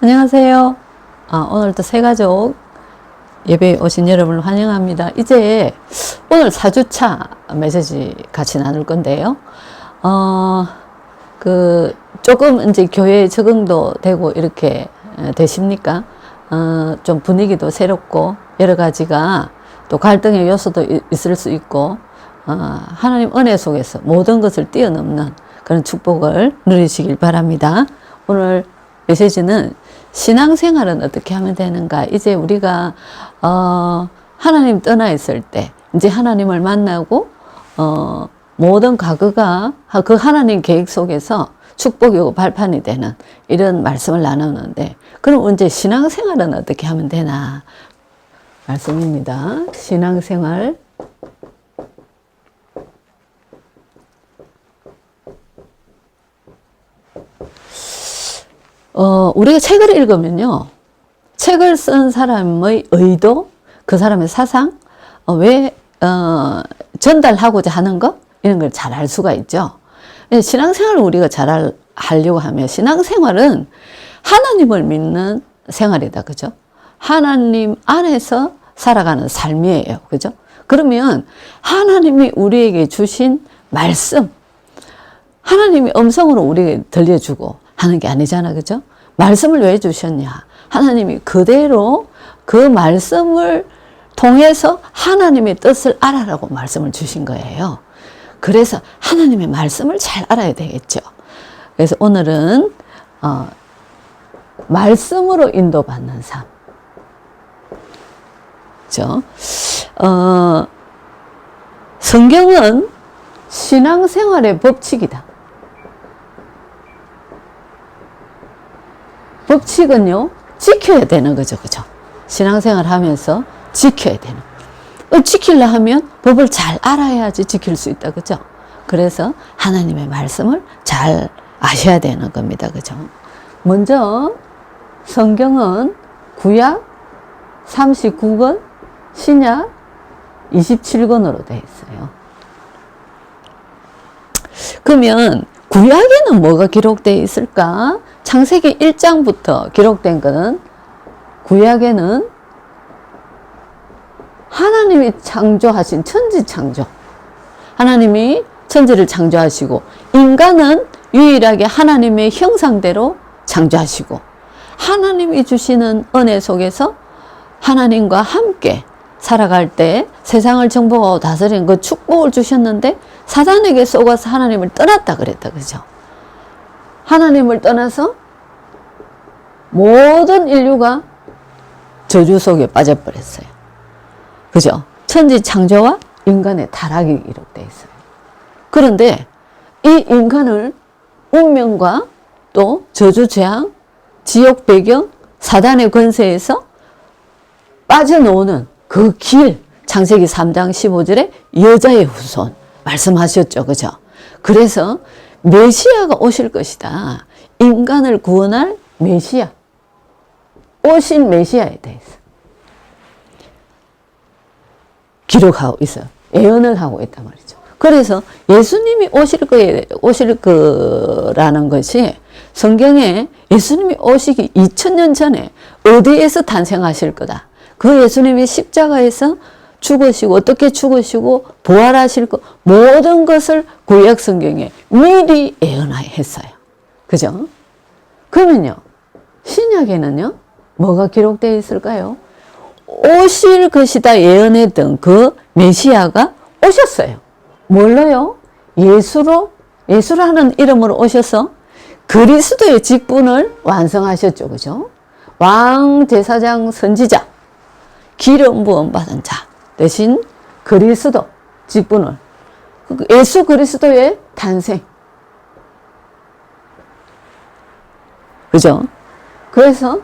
안녕하세요. 오늘도 새가족 예배에 오신 여러분을 환영합니다. 이제 오늘 4주차 메시지 같이 나눌 건데요. 조금 이제 교회에 적응도 되고 이렇게 되십니까? 좀 분위기도 새롭고 여러 가지가 또 갈등의 요소도 있을 수 있고, 하나님 은혜 속에서 모든 것을 뛰어넘는 그런 축복을 누리시길 바랍니다. 오늘 메시지는 신앙생활은 어떻게 하면 되는가? 이제 우리가 하나님 떠나 있을 때 이제 하나님을 만나고 모든 과거가 그 하나님 계획 속에서 축복이고 발판이 되는 이런 말씀을 나누는데, 그럼 이제 신앙생활은 어떻게 하면 되나 말씀입니다. 신앙생활. 우리가 책을 읽으면요, 책을 쓴 사람의 의도, 그 사람의 사상, 왜 전달하고자 하는 것, 이런 걸 잘 알 수가 있죠. 신앙생활을 우리가 잘 하려고 하면, 신앙생활은 하나님을 믿는 생활이다, 그죠? 하나님 안에서 살아가는 삶이에요, 그죠? 그러면 하나님이 우리에게 주신 말씀, 하나님이 음성으로 우리에게 들려주고 하는 게 아니잖아, 그죠? 말씀을 왜 주셨냐? 하나님이 그대로 그 말씀을 통해서 하나님의 뜻을 알아라고 말씀을 주신 거예요. 그래서 하나님의 말씀을 잘 알아야 되겠죠. 그래서 오늘은 말씀으로 인도받는 삶. 그죠? 성경은 신앙생활의 법칙이다. 법칙은요, 지켜야 되는 거죠, 그죠? 신앙생활 하면서 지켜야 되는. 지키려 하면 법을 잘 알아야지 지킬 수 있다, 그죠? 그래서 하나님의 말씀을 잘 아셔야 되는 겁니다, 그죠? 먼저 성경은 구약 39권, 신약 27권으로 되어 있어요. 그러면 구약에는 뭐가 기록되어 있을까? 창세기 1장부터 기록된 것은, 구약에는 하나님이 창조하신 천지 창조, 하나님이 천지를 창조하시고 인간은 유일하게 하나님의 형상대로 창조하시고, 하나님이 주시는 은혜 속에서 하나님과 함께 살아갈 때 세상을 정복하고 다스리는 그 축복을 주셨는데, 사단에게 속아서 하나님을 떠났다 그랬다, 그죠? 하나님을 떠나서 모든 인류가 저주 속에 빠져버렸어요, 그죠? 천지 창조와 인간의 타락이 기록되어 있어요. 그런데 이 인간을 운명과 또 저주 재앙, 지옥 배경, 사단의 권세에서 빠져나오는 그 길, 창세기 3장 15절에 여자의 후손 말씀하셨죠, 그죠? 그래서 메시아가 오실 것이다. 인간을 구원할 메시아, 오신 메시아에 대해서 기록하고 있어요. 예언을 하고 있단 말이죠. 그래서 예수님이 오실 거라는 것이, 성경에 예수님이 오시기 2000년 전에 어디에서 탄생하실 거다. 그 예수님이 십자가에서 죽으시고 어떻게 죽으시고 부활하실 것, 모든 것을 구약 성경에 미리 예언했어요. 그죠? 그러면요, 신약에는요, 뭐가 기록되어 있을까요? 오실 것이다 예언했던 그 메시아가 오셨어요. 뭘로요? 예수라는 이름으로 오셔서 그리스도의 직분을 완성하셨죠, 그죠? 왕, 제사장, 선지자, 기름 부음 받은 자 대신 그리스도 직분을, 예수 그리스도의 탄생, 그죠? 그래서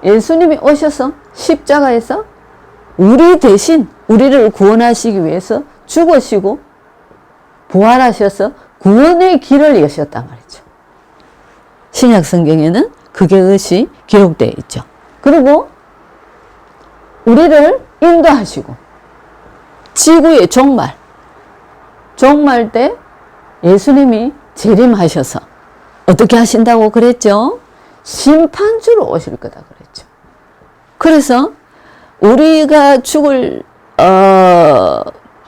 예수님이 오셔서 십자가에서 우리 대신 우리를 구원하시기 위해서 죽으시고 부활하셔서 구원의 길을 여셨단 말이죠. 신약 성경에는 그것이 기록되어 있죠. 그리고 우리를 인도하시고 지구의 종말 때 예수님이 재림하셔서 어떻게 하신다고 그랬죠? 심판주로 오실 거다 그랬죠. 그래서 우리가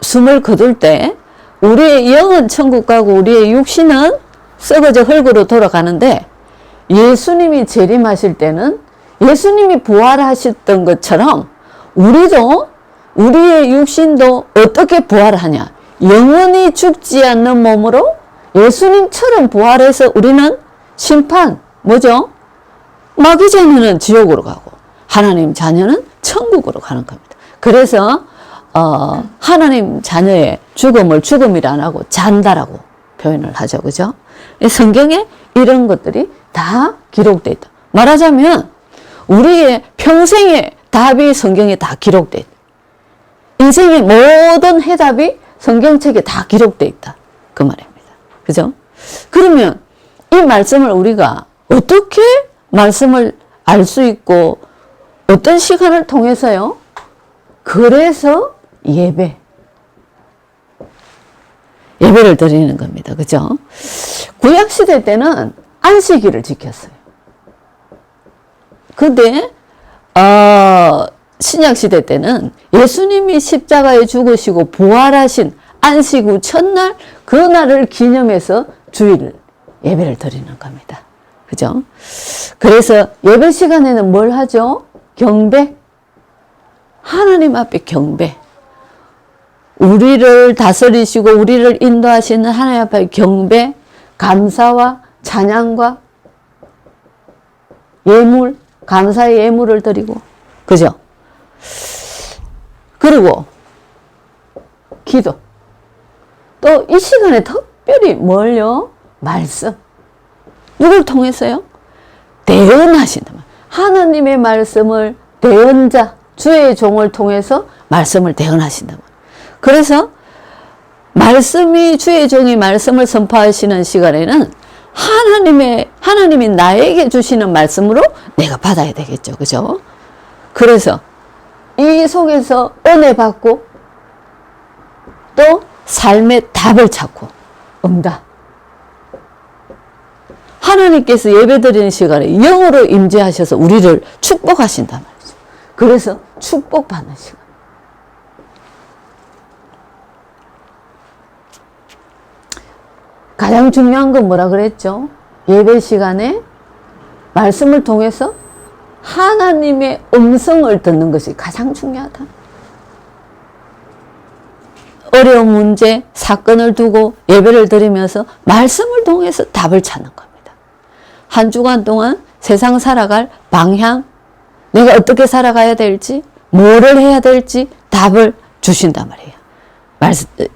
숨을 거둘 때 우리의 영은 천국 가고 우리의 육신은 썩어져 흙으로 돌아가는데, 예수님이 재림하실 때는 예수님이 부활하셨던 것처럼 우리도, 우리의 육신도 어떻게 부활하냐? 영원히 죽지 않는 몸으로 예수님처럼 부활해서 우리는 심판, 뭐죠? 마귀 자녀는 지옥으로 가고 하나님 자녀는 천국으로 가는 겁니다. 그래서 하나님 자녀의 죽음을 죽음이라 안 하고 잔다라고 표현을 하죠. 그죠? 성경에 이런 것들이 다 기록되어 있다. 말하자면 우리의 평생의 답이 성경에 다 기록되어 있다. 인생의 모든 해답이 성경책에 다 기록되어 있다. 그 말입니다. 그죠? 그러면 이 말씀을 우리가 어떻게 말씀을 알 수 있고 어떤 시간을 통해서요? 그래서 예배를 드리는 겁니다. 그죠? 구약시대 때는 안식일을 지켰어요. 근데 신약시대 때는 예수님이 십자가에 죽으시고 부활하신 안식 후 첫날, 그날을 기념해서 주일 예배를 드리는 겁니다. 그죠? 그래서 예배 시간에는 뭘 하죠? 경배. 하나님 앞에 경배. 우리를 다스리시고 우리를 인도하시는 하나님 앞에 경배, 감사와 찬양과 예물, 감사의 예물을 드리고, 그죠? 그리고 기도. 또 이 시간에 특별히 뭘요? 말씀. 누굴 통해서요? 대언하신다. 하나님의 말씀을 대언자, 주의 종을 통해서 말씀을 대언하신다. 그래서 말씀이, 주의 종이 말씀을 선포하시는 시간에는 하나님이 나에게 주시는 말씀으로 내가 받아야 되겠죠. 그죠? 그래서 이 속에서 은혜 받고 또 삶의 답을 찾고 응답. 하나님께서 예배드리는 시간에 영으로 임재하셔서 우리를 축복하신단 말이죠. 그래서 축복받는 시간. 가장 중요한 건 뭐라 그랬죠? 예배 시간에 말씀을 통해서 하나님의 음성을 듣는 것이 가장 중요하다. 어려운 문제, 사건을 두고 예배를 드리면서 말씀을 통해서 답을 찾는 겁니다. 한 주간 동안 세상 살아갈 방향, 내가 어떻게 살아가야 될지, 뭐를 해야 될지 답을 주신단 말이에요.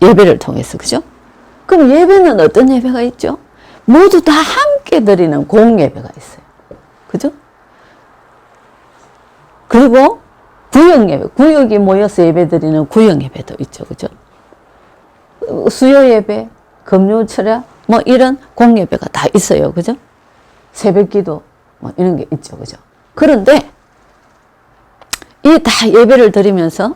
예배를 통해서, 그죠? 그럼 예배는 어떤 예배가 있죠? 모두 다 함께 드리는 공예배가 있어요. 그죠? 그리고 구역예배, 구역이 모여서 예배 드리는 구역예배도 있죠. 그죠? 수요예배, 금요철야, 뭐 이런 공예배가 다 있어요. 그죠? 새벽기도, 뭐 이런 게 있죠. 그죠? 그런데 이 다 예배를 드리면서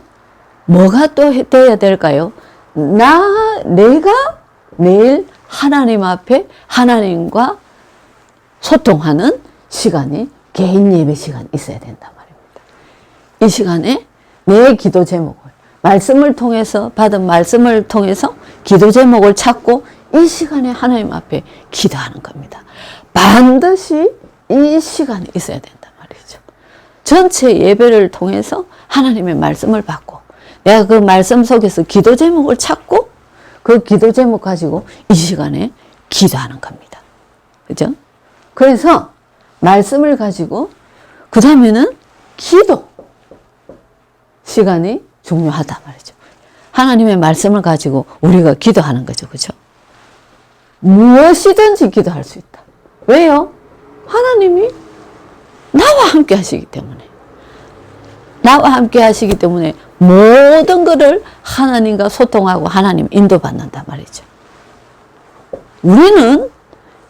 뭐가 또 돼야 될까요? 내가 매일 하나님 앞에 하나님과 소통하는 시간이 개인 예배 시간이 있어야 된단 말입니다. 이 시간에 내 기도 제목을, 말씀을 통해서, 받은 말씀을 통해서 기도 제목을 찾고 이 시간에 하나님 앞에 기도하는 겁니다. 반드시 이 시간에 있어야 된단 말이죠. 전체 예배를 통해서 하나님의 말씀을 받고 내가 그 말씀 속에서 기도 제목을 찾고 그 기도 제목 가지고 이 시간에 기도하는 겁니다. 그죠? 그래서 말씀을 가지고 그 다음에는 기도 시간이 중요하다 말이죠. 하나님의 말씀을 가지고 우리가 기도하는 거죠. 그죠? 무엇이든지 기도할 수 있다. 왜요? 하나님이 나와 함께 하시기 때문에. 나와 함께 하시기 때문에 모든 것을 하나님과 소통하고 하나님 인도받는단 말이죠. 우리는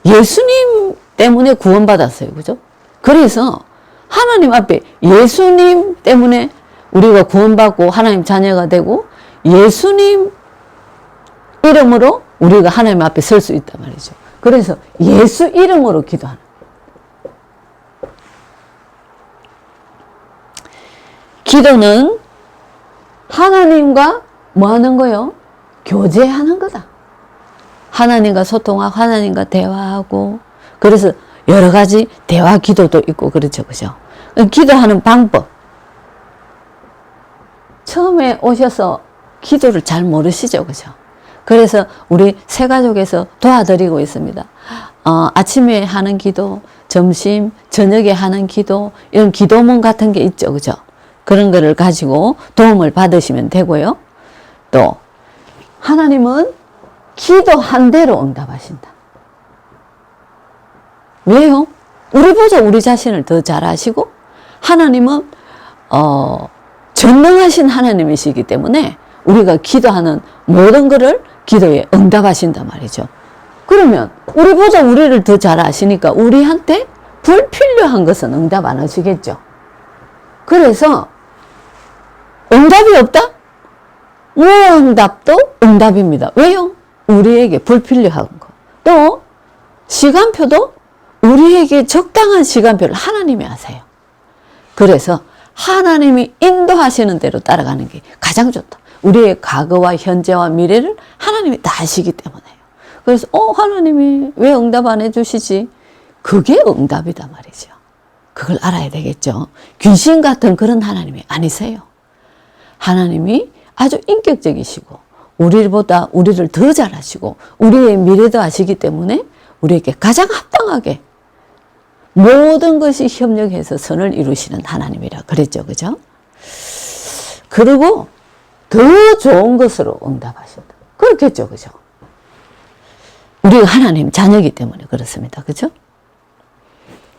예수님 때문에 구원받았어요. 그죠? 그래서 하나님 앞에 예수님 때문에 우리가 구원받고 하나님 자녀가 되고 예수님 이름으로 우리가 하나님 앞에 설 수 있단 말이죠. 그래서 예수 이름으로 기도하는. 기도는 하나님과 뭐 하는 거요? 교제하는 거다. 하나님과 소통하고 하나님과 대화하고, 그래서 여러 가지 대화 기도도 있고 그렇죠. 그죠? 기도하는 방법. 처음에 오셔서 기도를 잘 모르시죠. 그죠? 그래서 우리 새가족에서 도와드리고 있습니다. 아침에 하는 기도, 점심, 저녁에 하는 기도, 이런 기도문 같은 게 있죠. 그죠? 그런 거를 가지고 도움을 받으시면 되고요. 또 하나님은 기도한 대로 응답하신다. 왜요? 우리보다 우리 자신을 더 잘 아시고, 하나님은 전능하신 하나님이시기 때문에 우리가 기도하는 모든 것을 기도에 응답하신단 말이죠. 그러면 우리보다 우리를 더 잘 아시니까 우리한테 불필요한 것은 응답 안 하시겠죠. 그래서 응답이 없다? 무응답도 응답입니다. 왜요? 우리에게 불필요한 거. 또 시간표도 우리에게 적당한 시간표를 하나님이 하세요. 그래서 하나님이 인도하시는 대로 따라가는 게 가장 좋다. 우리의 과거와 현재와 미래를 하나님이 다 아시기 때문에요. 그래서 하나님이 왜 응답 안 해주시지? 그게 응답이다 말이죠. 그걸 알아야 되겠죠. 귀신 같은 그런 하나님이 아니세요. 하나님이 아주 인격적이시고 우리보다 우리를 더 잘 아시고 우리의 미래도 아시기 때문에 우리에게 가장 합당하게 모든 것이 협력해서 선을 이루시는 하나님이라 그랬죠. 그죠? 그리고 더 좋은 것으로 응답하신다. 그렇겠죠. 그죠? 우리가 하나님 자녀이기 때문에 그렇습니다. 그죠?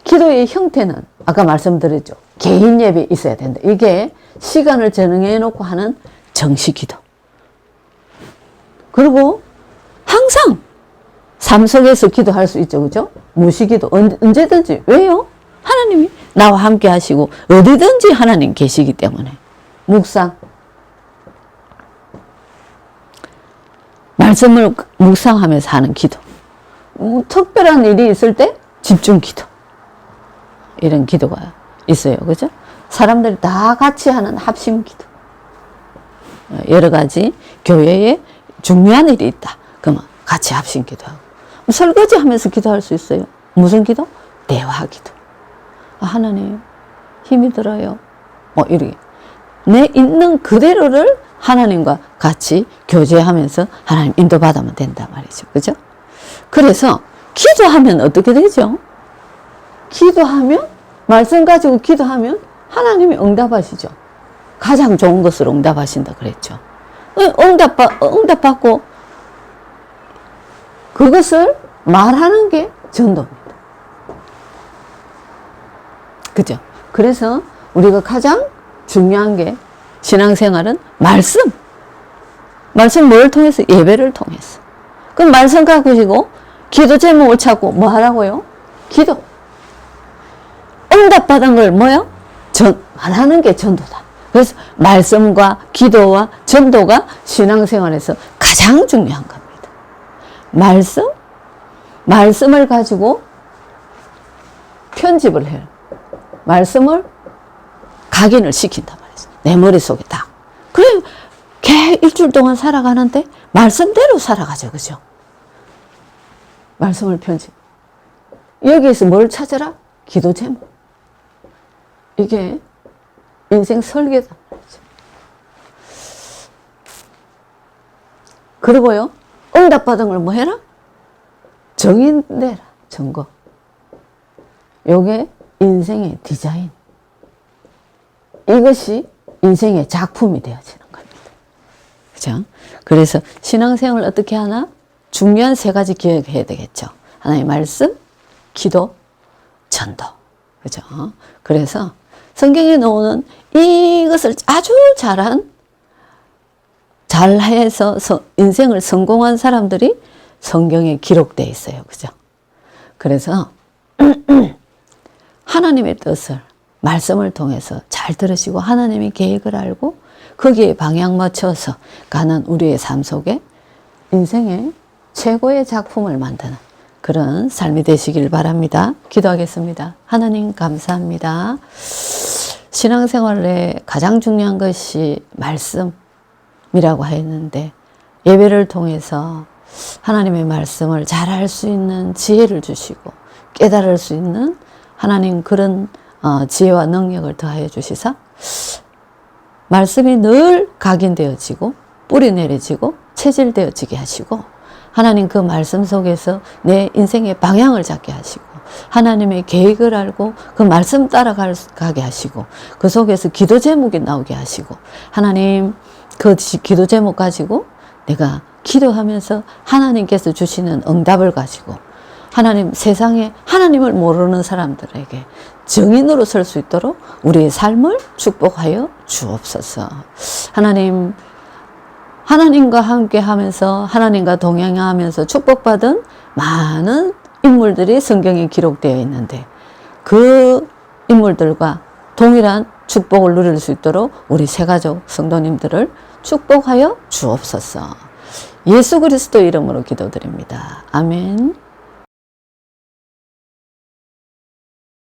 기도의 형태는 아까 말씀드렸죠. 개인 예배 있어야 된다. 이게 시간을 정해 놓고 하는 정시 기도. 그리고 항상 삶 속에서 기도할 수 있죠. 그죠? 무시기도 언제든지. 왜요? 하나님이 나와 함께 하시고 어디든지 하나님 계시기 때문에. 묵상. 말씀을 묵상하면서 하는 기도. 특별한 일이 있을 때 집중 기도. 이런 기도가 있어요. 그죠? 사람들이 다 같이 하는 합심 기도. 여러 가지 교회에 중요한 일이 있다. 그러면 같이 합심 기도하고. 설거지 하면서 기도할 수 있어요. 무슨 기도? 대화 기도. 하나님, 힘이 들어요. 이렇게. 내 있는 그대로를 하나님과 같이 교제하면서 하나님 인도받으면 된다 말이죠. 그죠? 그래서 기도하면 어떻게 되죠? 기도하면, 말씀 가지고 기도하면 하나님이 응답하시죠. 가장 좋은 것으로 응답하신다 그랬죠. 응답받고 그것을 말하는 게 전도입니다. 그죠? 그래서 우리가 가장 중요한 게 신앙생활은 말씀. 말씀 뭘 통해서? 예배를 통해서. 그럼 말씀 가지고 기도 제목을 찾고 뭐 하라고요? 기도. 응답받은 걸 뭐요? 말하는 게 전도다. 그래서 말씀과 기도와 전도가 신앙생활에서 가장 중요한 겁니다. 말씀을 가지고 편집을 해요. 말씀을 각인을 시킨단 말이죠. 내 머릿속에 딱. 그래, 일주일 동안 살아가는데 말씀대로 살아가죠. 그죠? 말씀을 편집. 여기에서 뭘 찾아라? 기도 제목. 이게 인생 설계다. 그리고요, 응답받은 걸 뭐 해라? 정의내라. 점거. 요게 인생의 디자인. 이것이 인생의 작품이 되어지는 겁니다. 그죠? 그래서 신앙생활을 어떻게 하나? 중요한 세 가지 기억해야 되겠죠. 하나의 말씀, 기도, 전도. 그죠? 그래서 성경에 나오는 이것을 아주 잘해서 인생을 성공한 사람들이 성경에 기록되어 있어요. 그죠? 그래서 하나님의 뜻을 말씀을 통해서 잘 들으시고 하나님의 계획을 알고 거기에 방향 맞춰서 가는 우리의 삶 속에 인생의 최고의 작품을 만드는 그런 삶이 되시길 바랍니다. 기도하겠습니다. 하나님 감사합니다. 신앙생활에 가장 중요한 것이 말씀이라고 했는데 예배를 통해서 하나님의 말씀을 잘 알 수 있는 지혜를 주시고 깨달을 수 있는 하나님 그런 지혜와 능력을 더하여 주시사 말씀이 늘 각인되어지고 뿌리 내려지고 체질되어지게 하시고 하나님 그 말씀 속에서 내 인생의 방향을 잡게 하시고 하나님의 계획을 알고 그 말씀 따라가게 하시고 그 속에서 기도 제목이 나오게 하시고 하나님 그 기도 제목 가지고 내가 기도하면서 하나님께서 주시는 응답을 가지고 하나님 세상에 하나님을 모르는 사람들에게 증인으로 설 수 있도록 우리의 삶을 축복하여 주옵소서. 하나님 하나님과 함께 하면서 하나님과 동행하면서 축복받은 많은 인물들이 성경에 기록되어 있는데 그 인물들과 동일한 축복을 누릴 수 있도록 우리 새가족 성도님들을 축복하여 주옵소서. 예수 그리스도 이름으로 기도드립니다. 아멘.